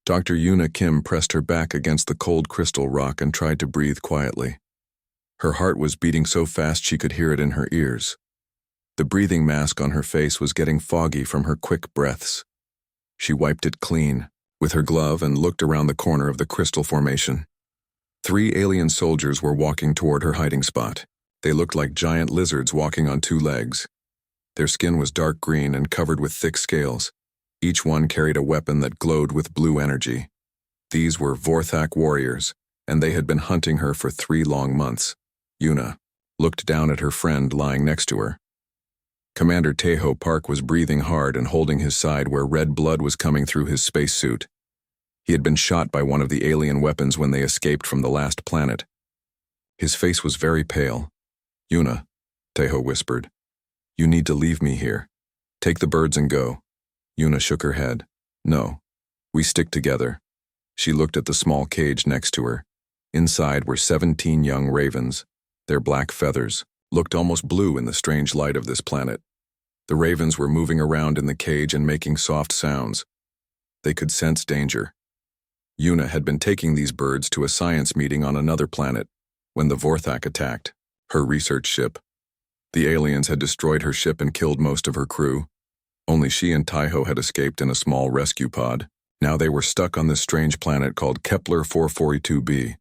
Dr. Yuna Kim pressed her back against the cold crystal rock and tried to breathe quietly. Her heart was beating so fast she could hear it in her ears. The breathing mask on her face was getting foggy from her quick breaths. She wiped it clean with her glove and looked around the corner of the crystal formation. 3 alien soldiers were walking toward her hiding spot. They looked like giant lizards walking on 2 legs. Their skin was dark green and covered with thick scales. Each one carried a weapon that glowed with blue energy. These were Vorthak warriors, and they had been hunting her for 3 long months. Yuna looked down at her friend lying next to her. Commander Tejo Park was breathing hard and holding his side where red blood was coming through his spacesuit. He had been shot by one of the alien weapons when they escaped from the last planet. His face was very pale. "Yuna," Tejo whispered, "you need to leave me here. Take the birds and go." Yuna shook her head. "No, we stick together." She looked at the small cage next to her. Inside were 17 young ravens. Their black feathers looked almost blue in the strange light of this planet. The ravens were moving around in the cage and making soft sounds. They could sense danger. Yuna had been taking these birds to a science meeting on another planet when the Vorthak attacked her research ship. The aliens had destroyed her ship and killed most of her crew. Only she and Taiho had escaped in a small rescue pod. Now they were stuck on this strange planet called Kepler 442b.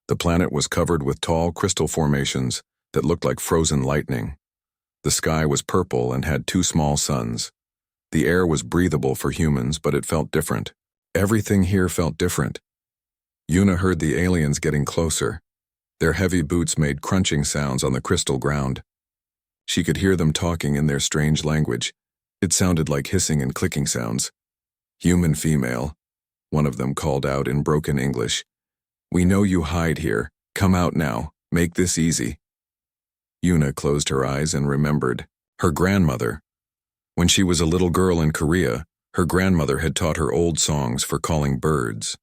The planet was covered with tall crystal formations that looked like frozen lightning. The sky was purple and had 2 small suns. The air was breathable for humans, but it felt different. Everything here felt different. Yuna heard the aliens getting closer. Their heavy boots made crunching sounds on the crystal ground. She could hear them talking in their strange language. It sounded like hissing and clicking sounds. "Human female," one of them called out in broken English. "We know you hide here. Come out now. Make this easy." Yuna closed her eyes and remembered her grandmother. When she was a little girl in Korea, her grandmother had taught her old songs for calling birds.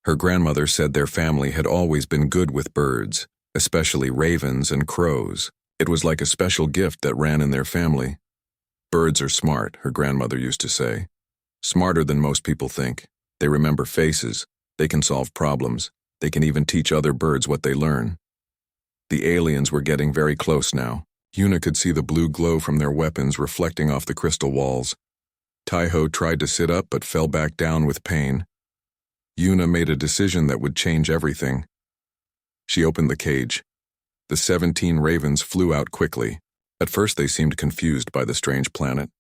Her grandmother said their family had always been good with birds, especially ravens and crows. It was like a special gift that ran in their family. "Birds are smart," her grandmother used to say. "Smarter than most people think. They remember faces. They can solve problems. They can even teach other birds what they learn." The aliens were getting very close now. Yuna could see the blue glow from their weapons reflecting off the crystal walls. Taiho tried to sit up but fell back down with pain. Yuna made a decision that would change everything. She opened the cage. The 17 ravens flew out quickly. At first they seemed confused by the strange planet.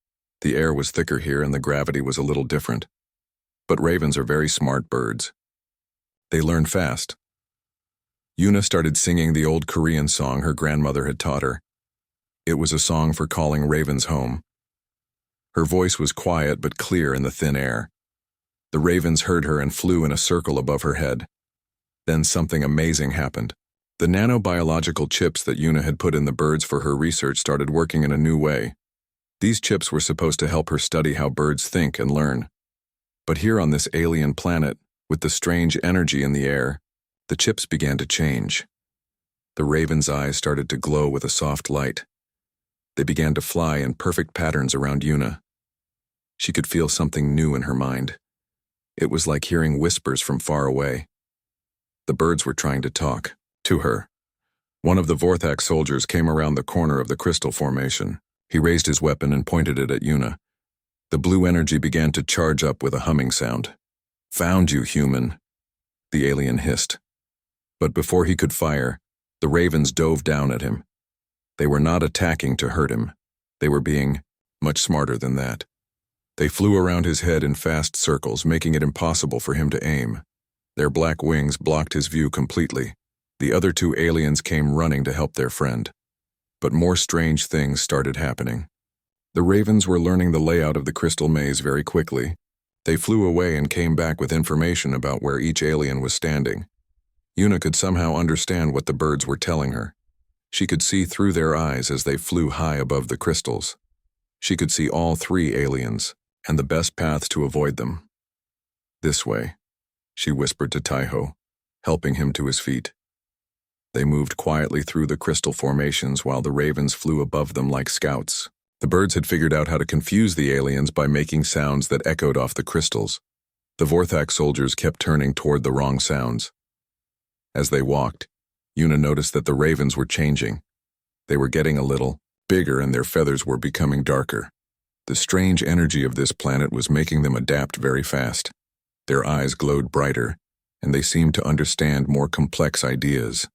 The air was thicker here and the gravity was a little different. But ravens are very smart birds. They learn fast. Yuna started singing the old Korean song her grandmother had taught her. It was a song for calling ravens home. Her voice was quiet but clear in the thin air. The ravens heard her and flew in a circle above her head. Then something amazing happened. The nanobiological chips that Yuna had put in the birds for her research started working in a new way. These chips were supposed to help her study how birds think and learn. But here on this alien planet, with the strange energy in the air, the chips began to change. The raven's eyes started to glow with a soft light. They began to fly in perfect patterns around Yuna. She could feel something new in her mind. It was like hearing whispers from far away. The birds were trying to talk to her. One of the Vorthak soldiers came around the corner of the crystal formation. He raised his weapon and pointed it at Yuna. The blue energy began to charge up with a humming sound. "Found you, human," the alien hissed. But before he could fire, the ravens dove down at him. They were not attacking to hurt him. They were being much smarter than that. They flew around his head in fast circles, making it impossible for him to aim. Their black wings blocked his view completely. The other 2 aliens came running to help their friend. But more strange things started happening. The ravens were learning the layout of the crystal maze very quickly. They flew away and came back with information about where each alien was standing. Yuna could somehow understand what the birds were telling her. She could see through their eyes as they flew high above the crystals. She could see all 3 aliens, and the best paths to avoid them. "This way," she whispered to Taiho, helping him to his feet. They moved quietly through the crystal formations while the ravens flew above them like scouts. The birds had figured out how to confuse the aliens by making sounds that echoed off the crystals. The Vorthak soldiers kept turning toward the wrong sounds. As they walked, Yuna noticed that the ravens were changing. They were getting a little bigger and their feathers were becoming darker. The strange energy of this planet was making them adapt very fast. Their eyes glowed brighter, and they seemed to understand more complex ideas.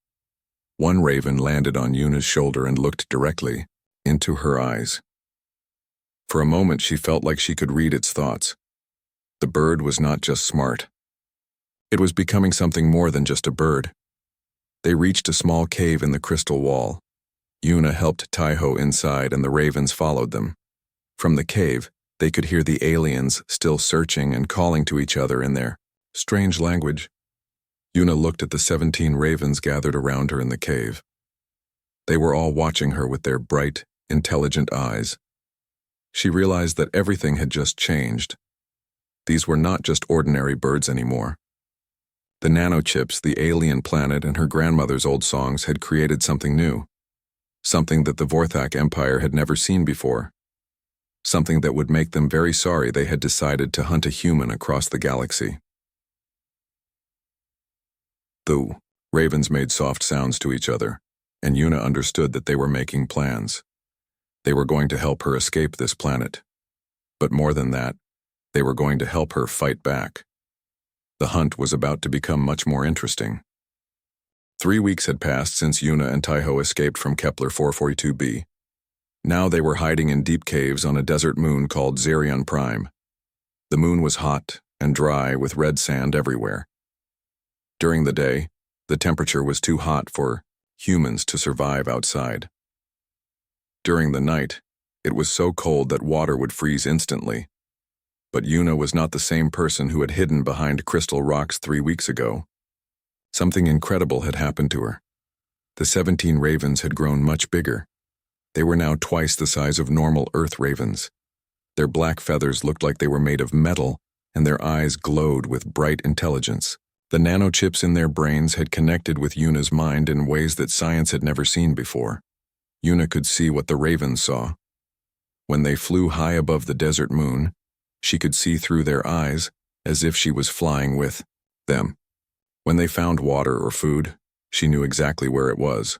One raven landed on Yuna's shoulder and looked directly into her eyes. For a moment she felt like she could read its thoughts. The bird was not just smart. It was becoming something more than just a bird. They reached a small cave in the crystal wall. Yuna helped Taiho inside and the ravens followed them. From the cave, they could hear the aliens still searching and calling to each other in their strange language. Yuna looked at the 17 ravens gathered around her in the cave. They were all watching her with their bright, intelligent eyes. She realized that everything had just changed. These were not just ordinary birds anymore. The nanochips, the alien planet, and her grandmother's old songs had created something new. Something that the Vorthak Empire had never seen before. Something that would make them very sorry they had decided to hunt a human across the galaxy. The ravens made soft sounds to each other, and Yuna understood that they were making plans. They were going to help her escape this planet. But more than that, they were going to help her fight back. The hunt was about to become much more interesting. 3 weeks had passed since Yuna and Taiho escaped from Kepler 442b. Now they were hiding in deep caves on a desert moon called Xerion Prime. The moon was hot and dry with red sand everywhere. During the day, the temperature was too hot for humans to survive outside. During the night, it was so cold that water would freeze instantly. But Yuna was not the same person who had hidden behind crystal rocks 3 weeks ago. Something incredible had happened to her. The 17 ravens had grown much bigger. They were now twice the size of normal Earth ravens. Their black feathers looked like they were made of metal, and their eyes glowed with bright intelligence. The nanochips in their brains had connected with Yuna's mind in ways that science had never seen before. Yuna could see what the ravens saw. When they flew high above the desert moon, she could see through their eyes as if she was flying with them. When they found water or food, she knew exactly where it was.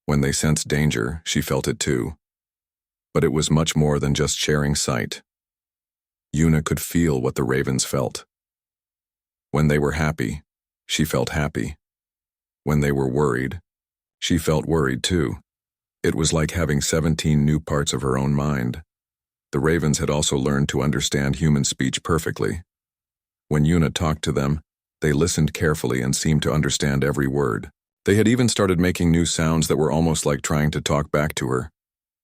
When they sensed danger, she felt it too. But it was much more than just sharing sight. Yuna could feel what the ravens felt. When they were happy, she felt happy. When they were worried, she felt worried too. It was like having 17 new parts of her own mind. The ravens had also learned to understand human speech perfectly. When Yuna talked to them, they listened carefully and seemed to understand every word. They had even started making new sounds that were almost like trying to talk back to her.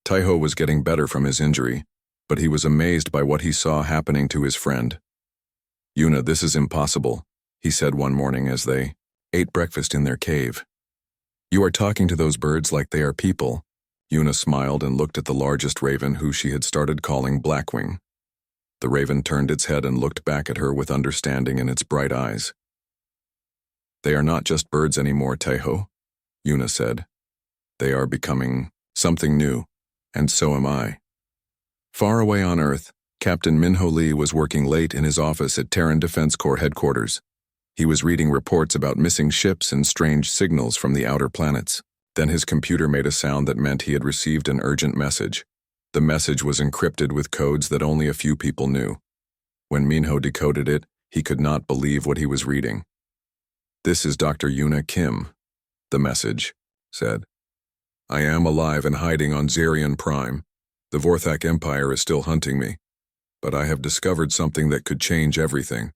Taiho was getting better from his injury, but he was amazed by what he saw happening to his friend. "Yuna, this is impossible," he said one morning as they ate breakfast in their cave. "You are talking to those birds like they are people." Yuna smiled and looked at the largest raven, who she had started calling Blackwing. The raven turned its head and looked back at her with understanding in its bright eyes. "They are not just birds anymore, Taiho," Yuna said. "They are becoming something new, and so am I." Far away on Earth, Captain Minho Lee was working late in his office at Terran Defense Corps headquarters. He was reading reports about missing ships and strange signals from the outer planets. Then his computer made a sound that meant he had received an urgent message. The message was encrypted with codes that only a few people knew. When Minho decoded it, he could not believe what he was reading. "This is Dr. Yuna Kim," the message said. "I am alive and hiding on Xerion Prime. The Vorthak Empire is still hunting me, but I have discovered something that could change everything.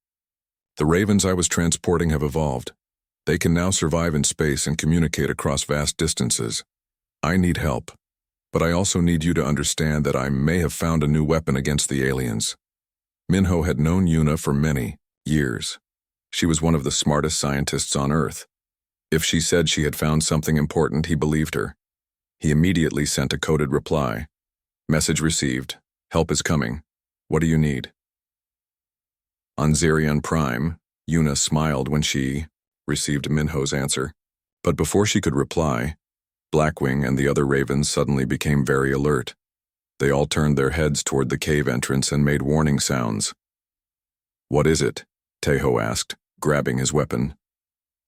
The ravens I was transporting have evolved. They can now survive in space and communicate across vast distances. I need help, but I also need you to understand that I may have found a new weapon against the aliens." Minho had known Yuna for many years. She was one of the smartest scientists on Earth. If she said she had found something important, he believed her. He immediately sent a coded reply. "Message received. Help is coming. What do you need?" On Xerion Prime, Yuna smiled when she received Minho's answer. But before she could reply, Blackwing and the other ravens suddenly became very alert. They all turned their heads toward the cave entrance and made warning sounds. "What is it?" Tejo asked, grabbing his weapon.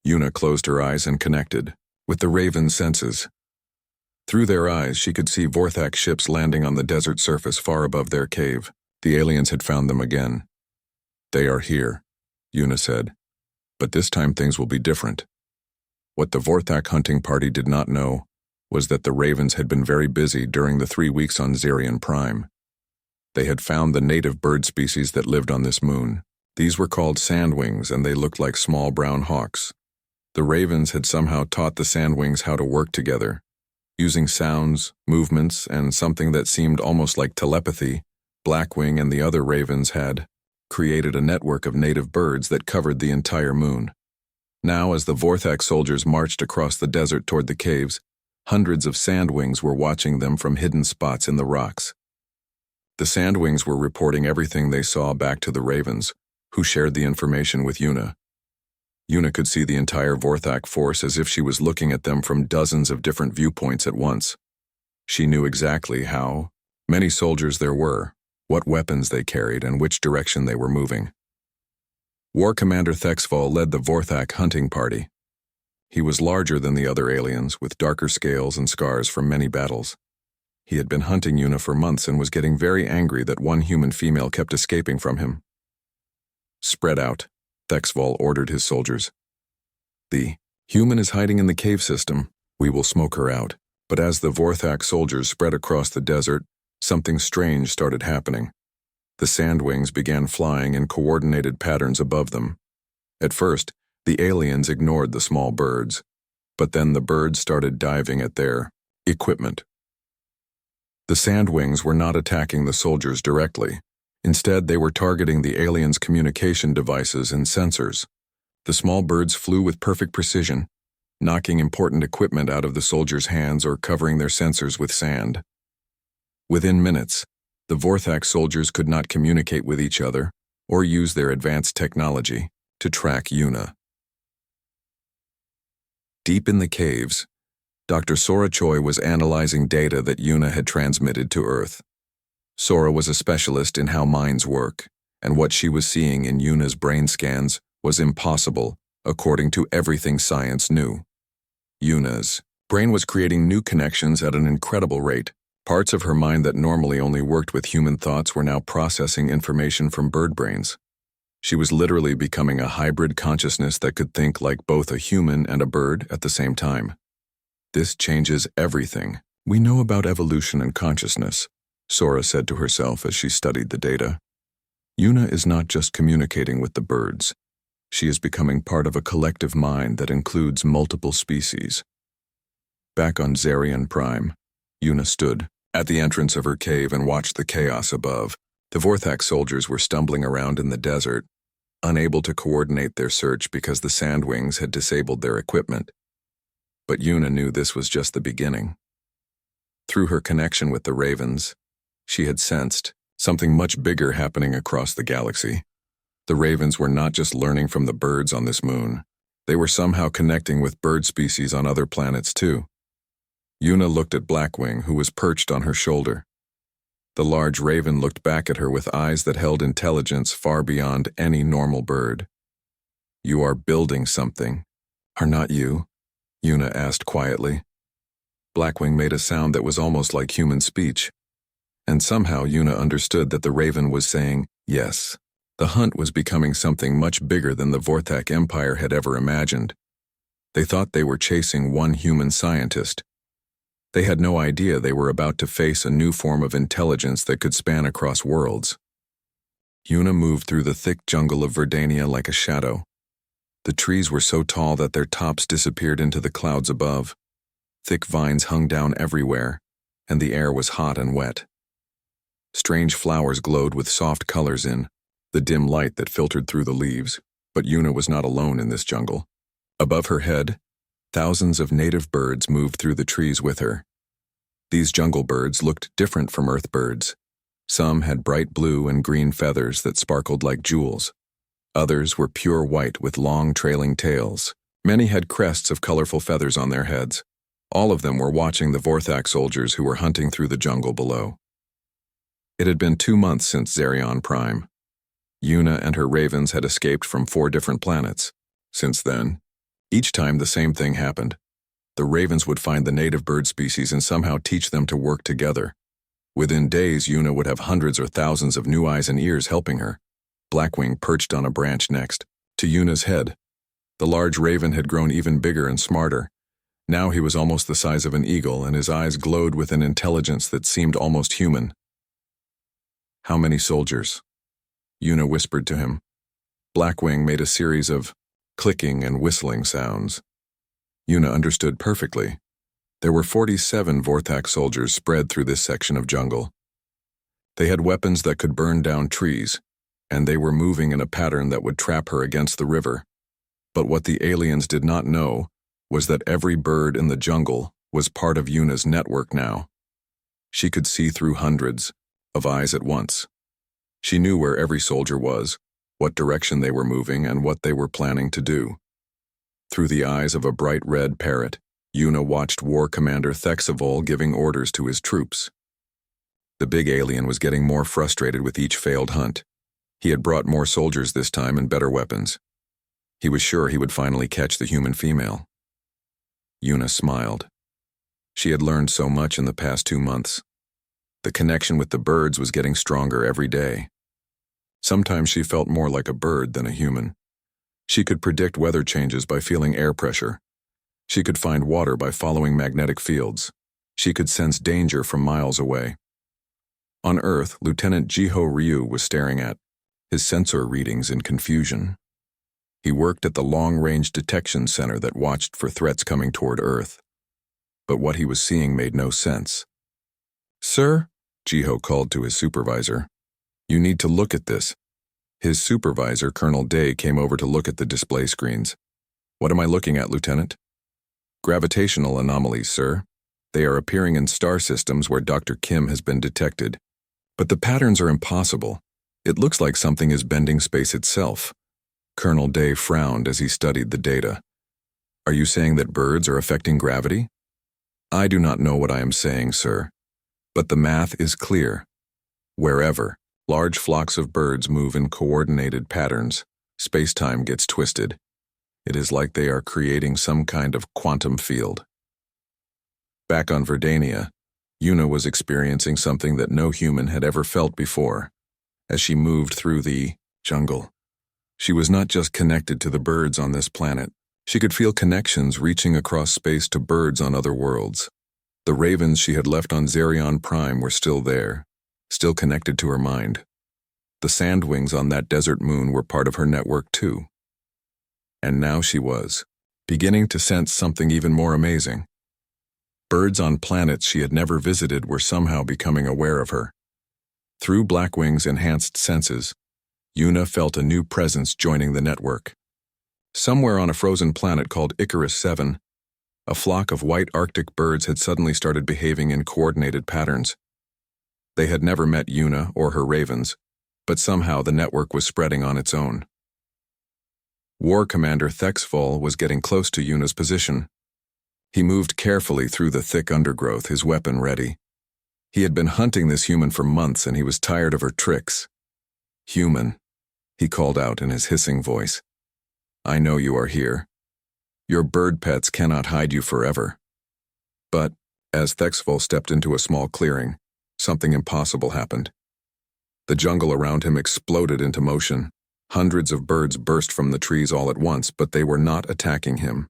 Yuna closed her eyes and connected with the raven's senses. Through their eyes, she could see Vorthak ships landing on the desert surface far above their cave. The aliens had found them again. "They are here," Yuna said. "But this time things will be different." What the Vorthak hunting party did not know was that the ravens had been very busy during the 3 weeks on Xerion Prime. They had found the native bird species that lived on this moon. These were called sandwings, and they looked like small brown hawks. The ravens had somehow taught the sandwings how to work together. Using sounds, movements, and something that seemed almost like telepathy, Blackwing and the other ravens had created a network of native birds that covered the entire moon. Now, as the Vorthak soldiers marched across the desert toward the caves, hundreds of sandwings were watching them from hidden spots in the rocks. The sandwings were reporting everything they saw back to the ravens, who shared the information with Yuna. Yuna could see the entire Vorthak force as if she was looking at them from dozens of different viewpoints at once. She knew exactly how many soldiers there were, what weapons they carried, and which direction they were moving. War Commander Thexval led the Vorthak hunting party. He was larger than the other aliens, with darker scales and scars from many battles. He had been hunting Yuna for months and was getting very angry that one human female kept escaping from him. "Spread out," Thexval ordered his soldiers. "The human is hiding in the cave system. We will smoke her out." But as the Vorthak soldiers spread across the desert, something strange started happening. The sandwings began flying in coordinated patterns above them. At first, the aliens ignored the small birds, but then the birds started diving at their equipment. The sandwings were not attacking the soldiers directly. Instead, they were targeting the aliens' communication devices and sensors. The small birds flew with perfect precision, knocking important equipment out of the soldiers' hands or covering their sensors with sand. Within minutes, the Vorthak soldiers could not communicate with each other or use their advanced technology to track Yuna. Deep in the caves, Dr. Sora Choi was analyzing data that Yuna had transmitted to Earth. Sora was a specialist in how minds work, and what she was seeing in Yuna's brain scans was impossible, according to everything science knew. Yuna's brain was creating new connections at an incredible rate. Parts of her mind that normally only worked with human thoughts were now processing information from bird brains. She was literally becoming a hybrid consciousness that could think like both a human and a bird at the same time. "This changes everything we know about evolution and consciousness," Sora said to herself as she studied the data. Yuna is not just communicating with the birds. She is becoming part of a collective mind that includes multiple species. Back on Xerion Prime, Yuna stood at the entrance of her cave and watched the chaos above. The Vorthak soldiers were stumbling around in the desert, unable to coordinate their search because the sandwings had disabled their equipment. But Yuna knew this was just the beginning. Through her connection with the ravens, she had sensed something much bigger happening across the galaxy. The ravens were not just learning from the birds on this moon. They were somehow connecting with bird species on other planets too. Yuna looked at Blackwing, who was perched on her shoulder. The large raven looked back at her with eyes that held intelligence far beyond any normal bird. "You are building something, are not you?" Yuna asked quietly. Blackwing made a sound that was almost like human speech, and somehow Yuna understood that the raven was saying yes. The hunt was becoming something much bigger than the Vorthak Empire had ever imagined. They thought they were chasing one human scientist. They had no idea they were about to face a new form of intelligence that could span across worlds. Yuna moved through the thick jungle of Verdania like a shadow. The trees were so tall that their tops disappeared into the clouds above. Thick vines hung down everywhere, and the air was hot and wet. Strange flowers glowed with soft colors in the dim light that filtered through the leaves, but Yuna was not alone in this jungle. Above her head, thousands of native birds moved through the trees with her. These jungle birds looked different from Earth birds. Some had bright blue and green feathers that sparkled like jewels. Others were pure white with long trailing tails. Many had crests of colorful feathers on their heads. All of them were watching the Vorthak soldiers who were hunting through the jungle below. It had been 2 months since Xerion Prime. Yuna and her ravens had escaped from 4 different planets. Since then, each time the same thing happened. The ravens would find the native bird species and somehow teach them to work together. Within days, Yuna would have hundreds or thousands of new eyes and ears helping her. Blackwing perched on a branch next to Yuna's head. The large raven had grown even bigger and smarter. Now he was almost the size of an eagle, and his eyes glowed with an intelligence that seemed almost human. "How many soldiers?" Yuna whispered to him. Blackwing made a series of clicking and whistling sounds. Yuna understood perfectly. There were 47 Vorthak soldiers spread through this section of jungle. They had weapons that could burn down trees, and they were moving in a pattern that would trap her against the river. But what the aliens did not know was that every bird in the jungle was part of Yuna's network now. She could see through hundreds of eyes at once. She knew where every soldier was, what direction they were moving, and what they were planning to do. Through the eyes of a bright red parrot, Yuna watched War Commander Thexavol giving orders to his troops. The big alien was getting more frustrated with each failed hunt. He had brought more soldiers this time and better weapons. He was sure he would finally catch the human female. Yuna smiled. She had learned so much in the past 2 months. The connection with the birds was getting stronger every day. Sometimes she felt more like a bird than a human. She could predict weather changes by feeling air pressure. She could find water by following magnetic fields. She could sense danger from miles away. On Earth, Lieutenant Jiho Ryu was staring at his sensor readings in confusion. He worked at the long-range detection center that watched for threats coming toward Earth. But what he was seeing made no sense. "Sir," Jiho called to his supervisor, "you need to look at this." His supervisor, Colonel Day, came over to look at the display screens. "What am I looking at, Lieutenant?" "Gravitational anomalies, sir. They are appearing in star systems where Dr. Kim has been detected. But the patterns are impossible. It looks like something is bending space itself." Colonel Day frowned as he studied the data. "Are you saying that birds are affecting gravity?" "I do not know what I am saying, sir. But the math is clear. Wherever large flocks of birds move in coordinated patterns, space-time gets twisted. It is like they are creating some kind of quantum field." Back on Verdania, Yuna was experiencing something that no human had ever felt before. As she moved through the jungle, she was not just connected to the birds on this planet. She could feel connections reaching across space to birds on other worlds. The ravens she had left on Zerion Prime were still there, still connected to her mind. The sandwings on that desert moon were part of her network too. And now she was beginning to sense something even more amazing. Birds on planets she had never visited were somehow becoming aware of her. Through Blackwing's enhanced senses, Yuna felt a new presence joining the network. Somewhere on a frozen planet called Icarus 7, a flock of white Arctic birds had suddenly started behaving in coordinated patterns. They had never met Yuna or her ravens, but somehow the network was spreading on its own. War Commander Thexvol was getting close to Yuna's position. He moved carefully through the thick undergrowth, his weapon ready. He had been hunting this human for months, and he was tired of her tricks. "Human," he called out in his hissing voice. "I know you are here. Your bird pets cannot hide you forever." But, as Thexvol stepped into a small clearing, something impossible happened. The jungle around him exploded into motion. Hundreds of birds burst from the trees all at once, but they were not attacking him.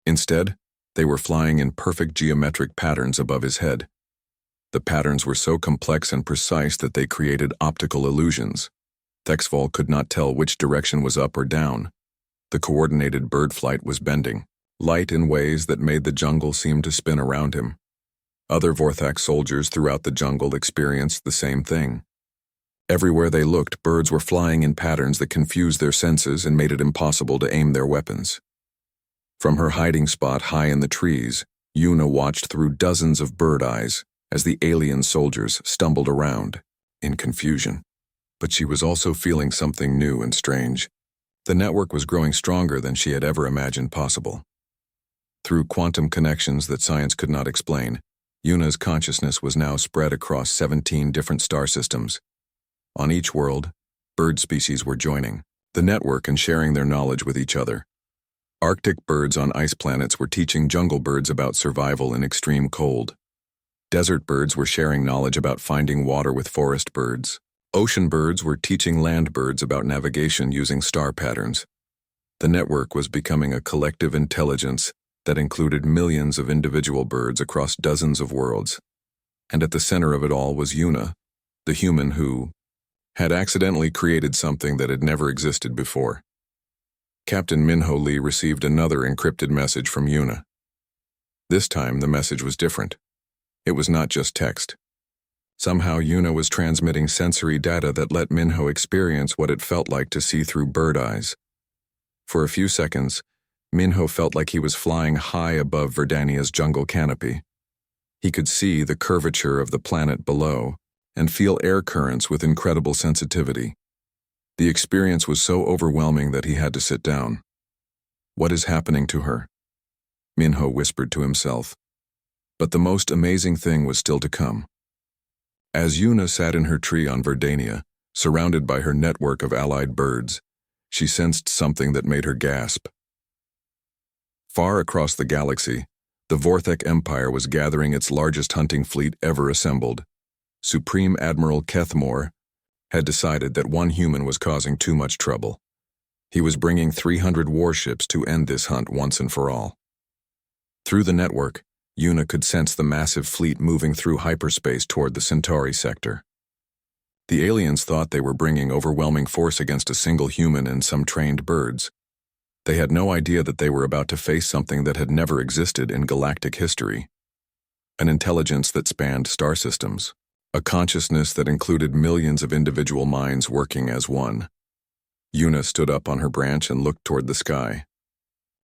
Instead, they were flying in perfect geometric patterns above his head. The patterns were so complex and precise that they created optical illusions. Thexvol could not tell which direction was up or down. The coordinated bird flight was bending, light in ways that made the jungle seem to spin around him. Other Vorthak soldiers throughout the jungle experienced the same thing. Everywhere they looked, birds were flying in patterns that confused their senses and made it impossible to aim their weapons. From her hiding spot high in the trees, Yuna watched through dozens of bird eyes as the alien soldiers stumbled around, in confusion. But she was also feeling something new and strange. The network was growing stronger than she had ever imagined possible. Through quantum connections that science could not explain, Yuna's consciousness was now spread across 17 different star systems. On each world, bird species were joining the network and sharing their knowledge with each other. Arctic birds on ice planets were teaching jungle birds about survival in extreme cold. Desert birds were sharing knowledge about finding water with forest birds. Ocean birds were teaching land birds about navigation using star patterns. The network was becoming a collective intelligence that included millions of individual birds across dozens of worlds. And at the center of it all was Yuna, the human who had accidentally created something that had never existed before. Captain Minho Lee received another encrypted message from Yuna. This time, the message was different. It was not just text. Somehow, Yuna was transmitting sensory data that let Minho experience what it felt like to see through bird eyes. For a few seconds, Minho felt like he was flying high above Verdania's jungle canopy. He could see the curvature of the planet below and feel air currents with incredible sensitivity. The experience was so overwhelming that he had to sit down. "What is happening to her?" Minho whispered to himself. But the most amazing thing was still to come. As Yuna sat in her tree on Verdania, surrounded by her network of allied birds, she sensed something that made her gasp. Far across the galaxy, the Vorthek Empire was gathering its largest hunting fleet ever assembled. Supreme Admiral Kethmore had decided that one human was causing too much trouble. He was bringing 300 warships to end this hunt once and for all. Through the network, Yuna could sense the massive fleet moving through hyperspace toward the Centauri sector. The aliens thought they were bringing overwhelming force against a single human and some trained birds. They had no idea that they were about to face something that had never existed in galactic history. An intelligence that spanned star systems. A consciousness that included millions of individual minds working as one. Yuna stood up on her branch and looked toward the sky.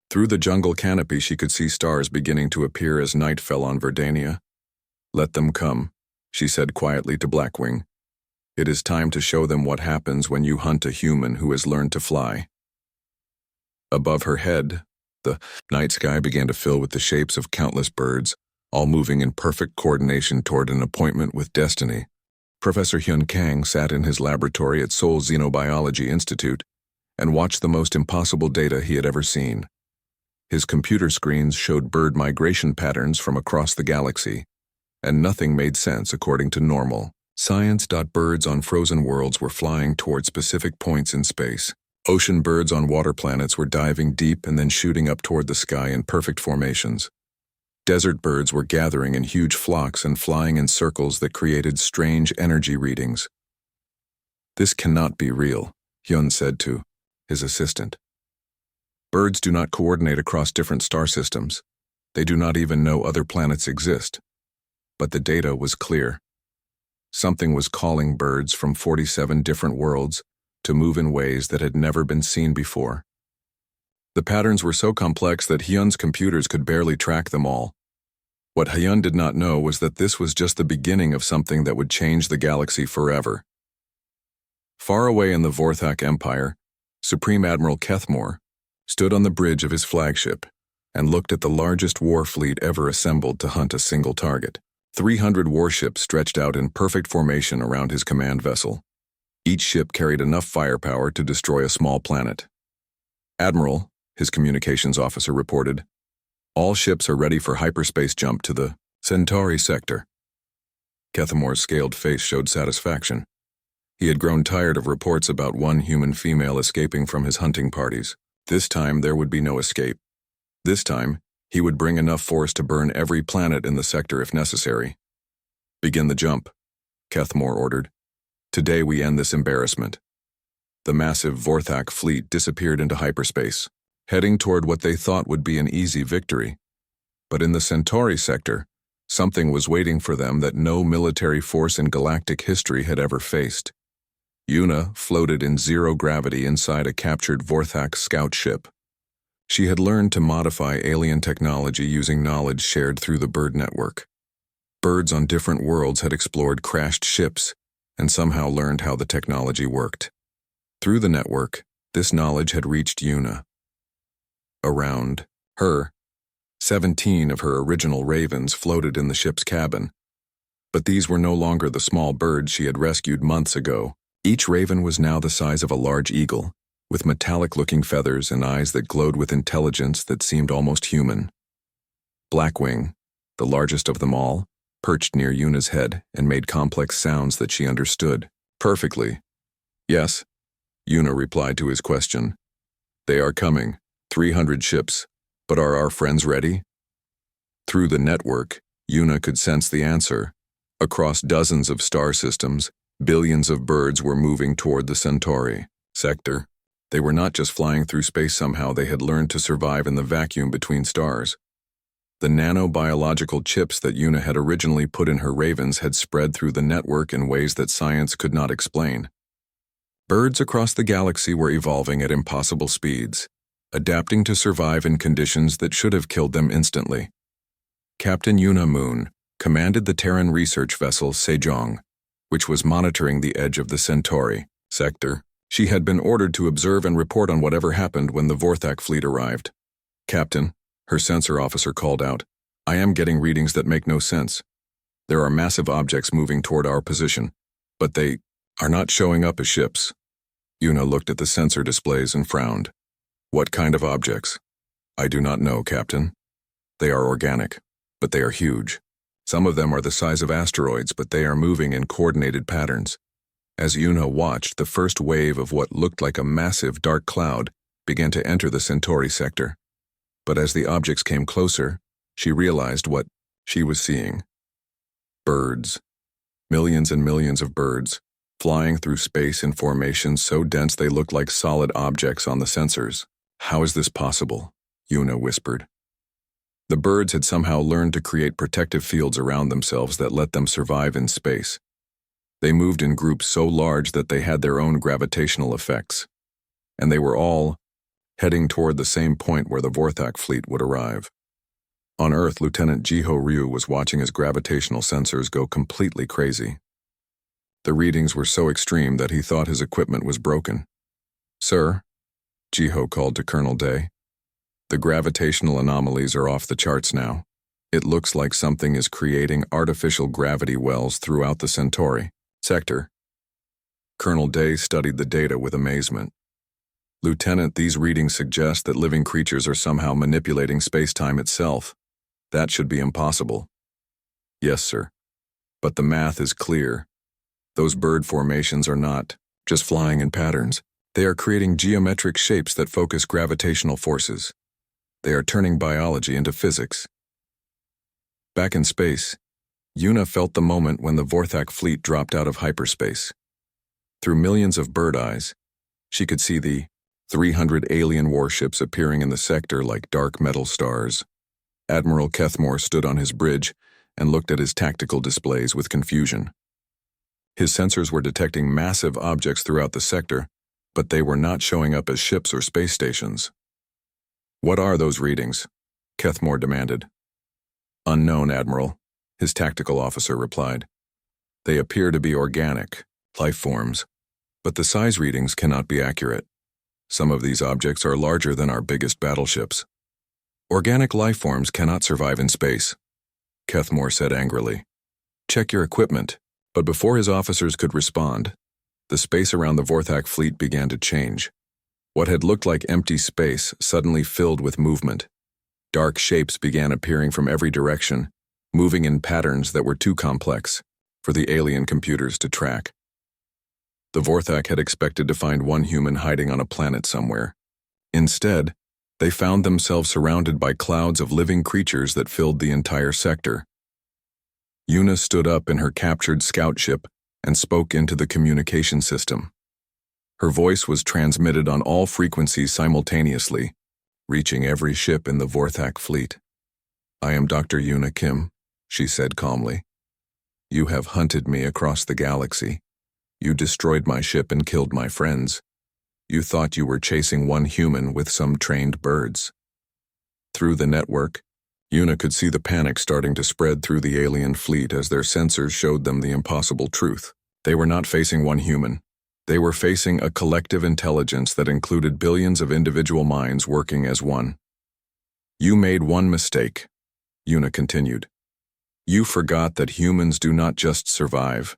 Through the jungle canopy she could see stars beginning to appear as night fell on Verdania. "Let them come," she said quietly to Blackwing. "It is time to show them what happens when you hunt a human who has learned to fly." Above her head, the night sky began to fill with the shapes of countless birds, all moving in perfect coordination toward an appointment with destiny. Professor Hyun Kang sat in his laboratory at Seoul Xenobiology Institute and watched the most impossible data he had ever seen. His computer screens showed bird migration patterns from across the galaxy, and nothing made sense according to normal science. Birds on frozen worlds were flying toward specific points in space. Ocean birds on water planets were diving deep and then shooting up toward the sky in perfect formations. Desert birds were gathering in huge flocks and flying in circles that created strange energy readings. "This cannot be real," Hyun said to his assistant. "Birds do not coordinate across different star systems. They do not even know other planets exist." But the data was clear. Something was calling birds from 47 different worlds to move in ways that had never been seen before. The patterns were so complex that Hyun's computers could barely track them all. What Hyun did not know was that this was just the beginning of something that would change the galaxy forever. Far away in the Vorthak Empire, Supreme Admiral Kethmore stood on the bridge of his flagship and looked at the largest war fleet ever assembled to hunt a single target. 300 warships stretched out in perfect formation around his command vessel. Each ship carried enough firepower to destroy a small planet. "Admiral," his communications officer reported, "all ships are ready for hyperspace jump to the Centauri sector." Kethamore's scaled face showed satisfaction. He had grown tired of reports about one human female escaping from his hunting parties. This time there would be no escape. This time, he would bring enough force to burn every planet in the sector if necessary. "Begin the jump," Kethmore ordered. "Today we end this embarrassment." The massive Vorthak fleet disappeared into hyperspace, heading toward what they thought would be an easy victory. But in the Centauri sector, something was waiting for them that no military force in galactic history had ever faced. Yuna floated in zero gravity inside a captured Vorthak scout ship. She had learned to modify alien technology using knowledge shared through the bird network. Birds on different worlds had explored crashed ships and somehow learned how the technology worked. Through the network, this knowledge had reached Yuna. Around her, 17 of her original ravens floated in the ship's cabin. But these were no longer the small birds she had rescued months ago. Each raven was now the size of a large eagle, with metallic-looking feathers and eyes that glowed with intelligence that seemed almost human. Blackwing, the largest of them all, perched near Yuna's head and made complex sounds that she understood perfectly. "Yes," Yuna replied to his question. "They are coming, 300 ships, but are our friends ready?" Through the network, Yuna could sense the answer. Across dozens of star systems, billions of birds were moving toward the Centauri sector. They were not just flying through space somehow, they had learned to survive in the vacuum between stars. The nanobiological chips that Yuna had originally put in her ravens had spread through the network in ways that science could not explain. Birds across the galaxy were evolving at impossible speeds, adapting to survive in conditions that should have killed them instantly. Captain Yuna Moon commanded the Terran research vessel Sejong, which was monitoring the edge of the Centauri sector. She had been ordered to observe and report on whatever happened when the Vorthak fleet arrived. "Captain," her sensor officer called out, "I am getting readings that make no sense. There are massive objects moving toward our position, but they are not showing up as ships." Yuna looked at the sensor displays and frowned. "What kind of objects?" "I do not know, Captain. They are organic, but they are huge. Some of them are the size of asteroids, but they are moving in coordinated patterns." As Yuna watched, the first wave of what looked like a massive dark cloud began to enter the Centauri sector. But as the objects came closer, she realized what she was seeing. Birds. Millions and millions of birds, flying through space in formations so dense they looked like solid objects on the sensors. "How is this possible?" Yuna whispered. The birds had somehow learned to create protective fields around themselves that let them survive in space. They moved in groups so large that they had their own gravitational effects, and they were all heading toward the same point where the Vorthak fleet would arrive. On Earth, Lieutenant Jiho Ryu was watching his gravitational sensors go completely crazy. The readings were so extreme that he thought his equipment was broken. "Sir," Jiho called to Colonel Day, "the gravitational anomalies are off the charts now. It looks like something is creating artificial gravity wells throughout the Centauri sector." Colonel Day studied the data with amazement. "Lieutenant, these readings suggest that living creatures are somehow manipulating space-time itself. That should be impossible." "Yes, sir. But the math is clear. Those bird formations are not just flying in patterns. They are creating geometric shapes that focus gravitational forces. They are turning biology into physics." Back in space, Yuna felt the moment when the Vorthak fleet dropped out of hyperspace. Through millions of bird eyes, she could see the 300 alien warships appearing in the sector like dark metal stars. Admiral Kethmore stood on his bridge and looked at his tactical displays with confusion. His sensors were detecting massive objects throughout the sector, but they were not showing up as ships or space stations. "What are those readings?" Kethmore demanded. "Unknown, Admiral," his tactical officer replied. "They appear to be organic, life forms, but the size readings cannot be accurate. Some of these objects are larger than our biggest battleships. Organic life forms cannot survive in space," Kethmore said angrily. "Check your equipment." But before his officers could respond, the space around the Vorthak fleet began to change. What had looked like empty space suddenly filled with movement. Dark shapes began appearing from every direction, moving in patterns that were too complex for the alien computers to track. The Vorthak had expected to find one human hiding on a planet somewhere. Instead, they found themselves surrounded by clouds of living creatures that filled the entire sector. Yuna stood up in her captured scout ship and spoke into the communication system. Her voice was transmitted on all frequencies simultaneously, reaching every ship in the Vorthak fleet. "I am Dr. Yuna Kim," she said calmly. "You have hunted me across the galaxy. You destroyed my ship and killed my friends. You thought you were chasing one human with some trained birds." Through the network, Yuna could see the panic starting to spread through the alien fleet as their sensors showed them the impossible truth. They were not facing one human. They were facing a collective intelligence that included billions of individual minds working as one. "You made one mistake," Yuna continued. "You forgot that humans do not just survive.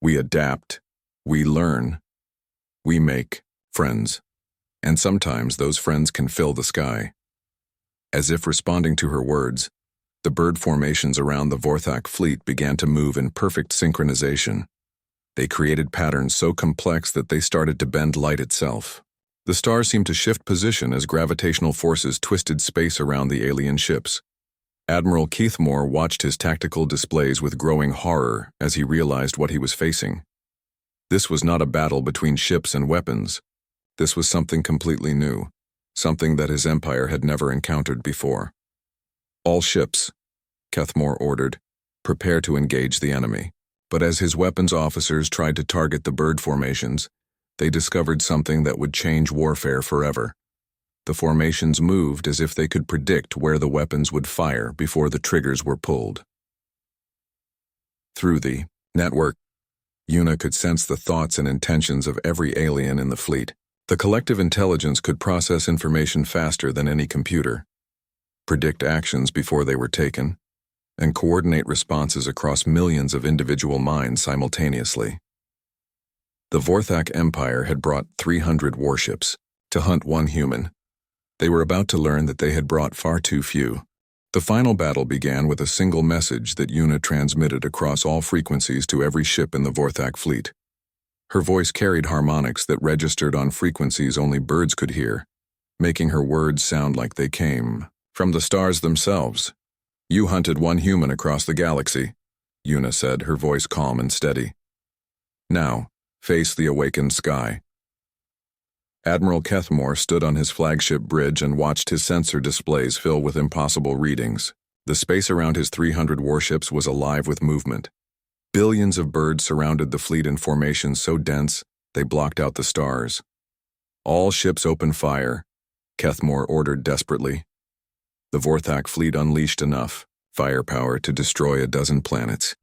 We adapt. We learn. We make friends. And sometimes those friends can fill the sky. As if responding to her words, the bird formations around the Vorthak fleet began to move in perfect synchronization. They created patterns so complex that they started to bend light itself. The stars seemed to shift position as gravitational forces twisted space around the alien ships. Admiral Keithmore watched his tactical displays with growing horror as he realized what he was facing. This was not a battle between ships and weapons. This was something completely new, something that his empire had never encountered before. All ships, Keithmore ordered, prepare to engage the enemy. But as his weapons officers tried to target the bird formations, they discovered something that would change warfare forever. The formations moved as if they could predict where the weapons would fire before the triggers were pulled. Through the network, Una could sense the thoughts and intentions of every alien in the fleet. The collective intelligence could process information faster than any computer, predict actions before they were taken, and coordinate responses across millions of individual minds simultaneously. The Vorthak Empire had brought 300 warships to hunt one human. They were about to learn that they had brought far too few. The final battle began with a single message that Una transmitted across all frequencies to every ship in the Vorthak fleet. Her voice carried harmonics that registered on frequencies only birds could hear, making her words sound like they came from the stars themselves. "You hunted one human across the galaxy," Una said, her voice calm and steady. "Now, face the awakened sky." Admiral Keithmore stood on his flagship bridge and watched his sensor displays fill with impossible readings. The space around his 300 warships was alive with movement. Billions of birds surrounded the fleet in formations so dense they blocked out the stars. "All ships open fire," Keithmore ordered desperately. The Vorthak fleet unleashed enough firepower to destroy a dozen planets.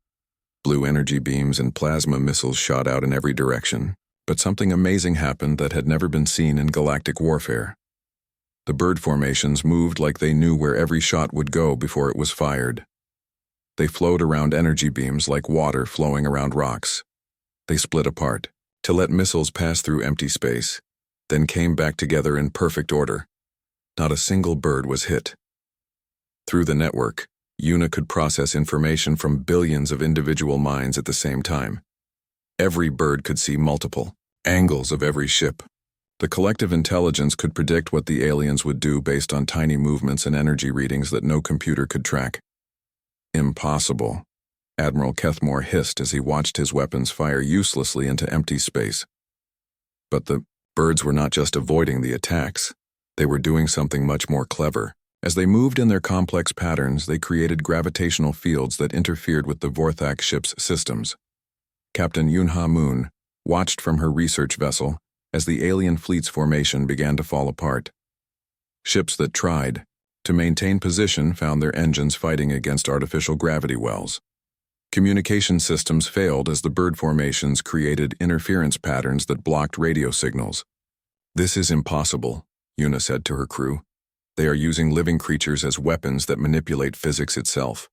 Blue energy beams and plasma missiles shot out in every direction. But something amazing happened that had never been seen in galactic warfare. The bird formations moved like they knew where every shot would go before it was fired. They flowed around energy beams like water flowing around rocks. They split apart to let missiles pass through empty space, then came back together in perfect order. Not a single bird was hit. Through the network, Una could process information from billions of individual minds at the same time. Every bird could see multiple angles of every ship. The collective intelligence could predict what the aliens would do based on tiny movements and energy readings that no computer could track. "Impossible," Admiral Keithmore hissed as he watched his weapons fire uselessly into empty space. But the birds were not just avoiding the attacks. They were doing something much more clever. As they moved in their complex patterns, they created gravitational fields that interfered with the Vorthak ship's systems. Captain Yunha Moon watched from her research vessel as the alien fleet's formation began to fall apart. Ships that tried to maintain position found their engines fighting against artificial gravity wells. Communication systems failed as the bird formations created interference patterns that blocked radio signals. "This is impossible," Una said to her crew. "They are using living creatures as weapons that manipulate physics itself."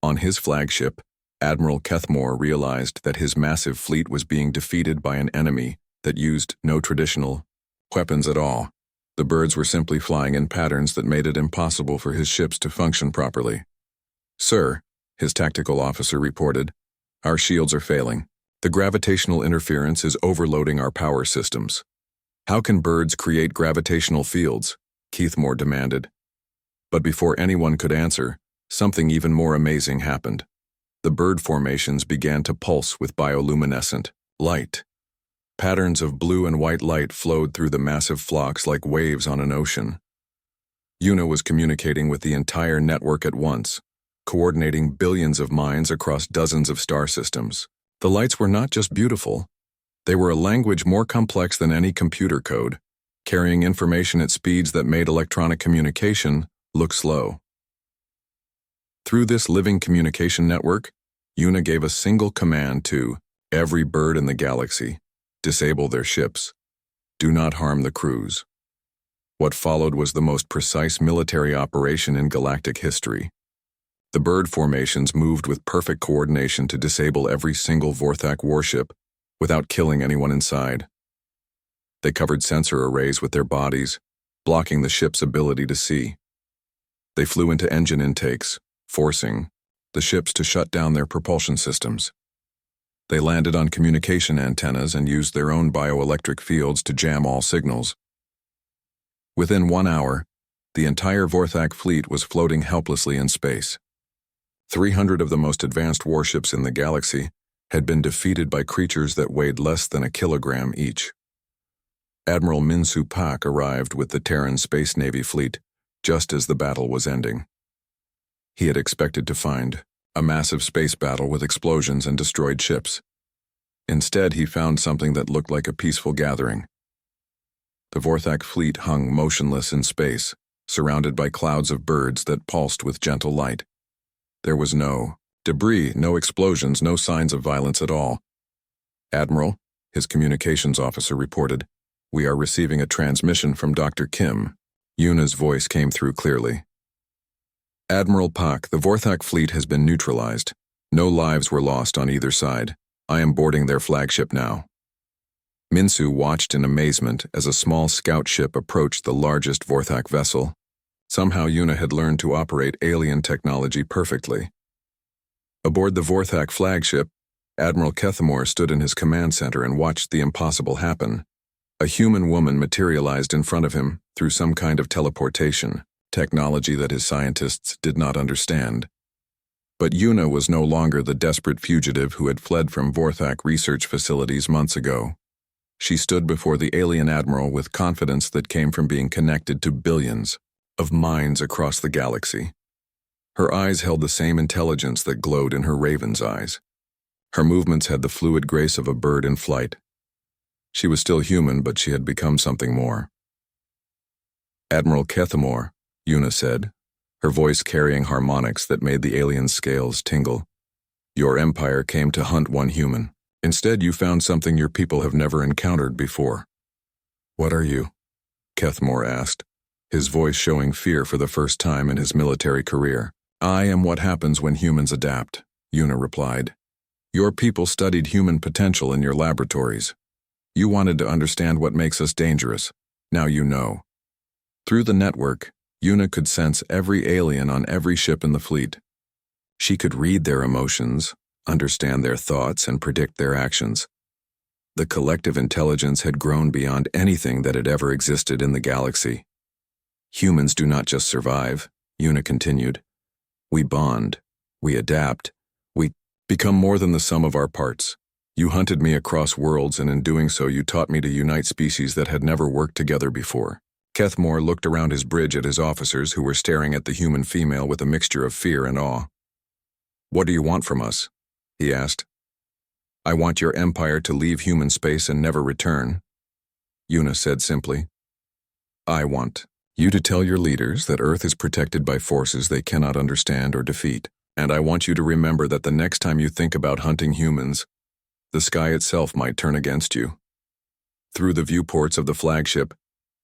On his flagship, Admiral Keithmore realized that his massive fleet was being defeated by an enemy that used no traditional weapons at all. The birds were simply flying in patterns that made it impossible for his ships to function properly. "Sir," his tactical officer reported, "our shields are failing. The gravitational interference is overloading our power systems." "How can birds create gravitational fields?" Keithmore demanded. But before anyone could answer, something even more amazing happened. The bird formations began to pulse with bioluminescent light. Patterns of blue and white light flowed through the massive flocks like waves on an ocean. Una was communicating with the entire network at once, coordinating billions of minds across dozens of star systems. The lights were not just beautiful. They were a language more complex than any computer code, carrying information at speeds that made electronic communication look slow. Through this living communication network, Una gave a single command to every bird in the galaxy: disable their ships. Do not harm the crews. What followed was the most precise military operation in galactic history. The bird formations moved with perfect coordination to disable every single Vorthak warship without killing anyone inside. They covered sensor arrays with their bodies, blocking the ship's ability to see. They flew into engine intakes, forcing the ships to shut down their propulsion systems. They landed on communication antennas and used their own bioelectric fields to jam all signals. Within 1 hour, the entire Vorthak fleet was floating helplessly in space. 300 of the most advanced warships in the galaxy had been defeated by creatures that weighed less than a kilogram each. Admiral Minsu Pak arrived with the Terran Space Navy fleet just as the battle was ending. He had expected to find a massive space battle with explosions and destroyed ships. Instead, he found something that looked like a peaceful gathering. The Vorthak fleet hung motionless in space, surrounded by clouds of birds that pulsed with gentle light. There was no debris, no explosions, no signs of violence at all. "Admiral," his communications officer reported, "we are receiving a transmission from Dr. Kim." Yuna's voice came through clearly. "Admiral Pak, the Vorthak fleet has been neutralized. No lives were lost on either side. I am boarding their flagship now." Minsu watched in amazement as a small scout ship approached the largest Vorthak vessel. Somehow Yuna had learned to operate alien technology perfectly. Aboard the Vorthak flagship, Admiral Kethamore stood in his command center and watched the impossible happen. A human woman materialized in front of him through some kind of teleportation, technology that his scientists did not understand. But Yuna was no longer the desperate fugitive who had fled from Vorthak research facilities months ago. She stood before the alien admiral with confidence that came from being connected to billions of minds across the galaxy. Her eyes held the same intelligence that glowed in her raven's eyes. Her movements had the fluid grace of a bird in flight. She was still human, but she had become something more. "Admiral Kethamore," Yuna said, her voice carrying harmonics that made the alien's scales tingle. "Your empire came to hunt one human. Instead, you found something your people have never encountered before." "What are you?" Kethamore asked, his voice showing fear for the first time in his military career. "I am what happens when humans adapt," Yuna replied. "Your people studied human potential in your laboratories. You wanted to understand what makes us dangerous. Now you know." Through the network, Yuna could sense every alien on every ship in the fleet. She could read their emotions, understand their thoughts, and predict their actions. The collective intelligence had grown beyond anything that had ever existed in the galaxy. "Humans do not just survive," Yuna continued. "We bond, we adapt, we become more than the sum of our parts. You hunted me across worlds, and in doing so you taught me to unite species that had never worked together before." Kethamore looked around his bridge at his officers who were staring at the human female with a mixture of fear and awe. "What do you want from us?" he asked. "I want your empire to leave human space and never return," Yuna said simply. "I want you to tell your leaders that Earth is protected by forces they cannot understand or defeat, and I want you to remember that the next time you think about hunting humans, the sky itself might turn against you." Through the viewports of the flagship,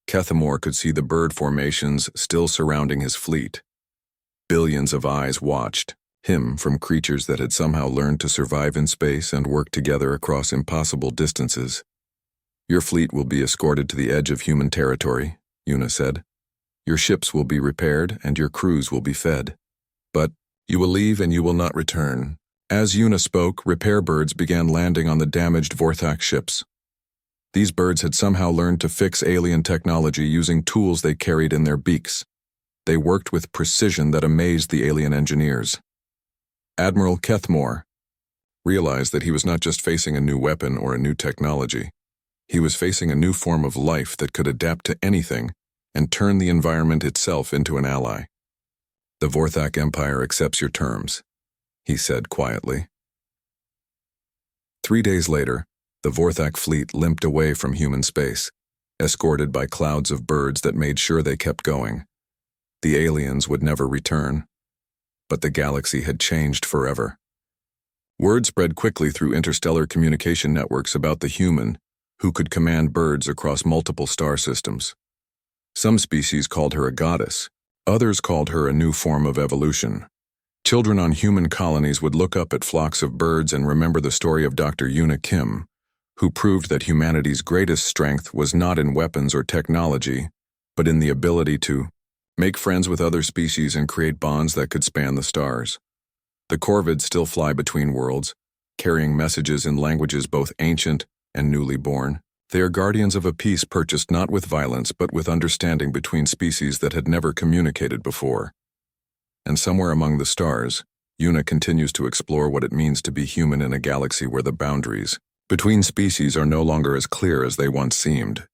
Kethamore could see the bird formations still surrounding his fleet. Billions of eyes watched him from creatures that had somehow learned to survive in space and work together across impossible distances. "Your fleet will be escorted to the edge of human territory," Yuna said. "Your ships will be repaired and your crews will be fed. But you will leave and you will not return." As Yuna spoke, repair birds began landing on the damaged Vorthak ships. These birds had somehow learned to fix alien technology using tools they carried in their beaks. They worked with precision that amazed the alien engineers. Admiral Kethamore realized that he was not just facing a new weapon or a new technology. He was facing a new form of life that could adapt to anything and turn the environment itself into an ally. "The Vorthak Empire accepts your terms," he said quietly. 3 days later, the Vorthak fleet limped away from human space, escorted by clouds of birds that made sure they kept going. The aliens would never return, but the galaxy had changed forever. Word spread quickly through interstellar communication networks about the human who could command birds across multiple star systems. Some species called her a goddess, others called her a new form of evolution. Children on human colonies would look up at flocks of birds and remember the story of Dr. Yuna Kim, who proved that humanity's greatest strength was not in weapons or technology, but in the ability to make friends with other species and create bonds that could span the stars. The corvids still fly between worlds, carrying messages in languages both ancient and newly born. They are guardians of a peace purchased not with violence but with understanding between species that had never communicated before. And somewhere among the stars, Yuna continues to explore what it means to be human in a galaxy where the boundaries between species are no longer as clear as they once seemed.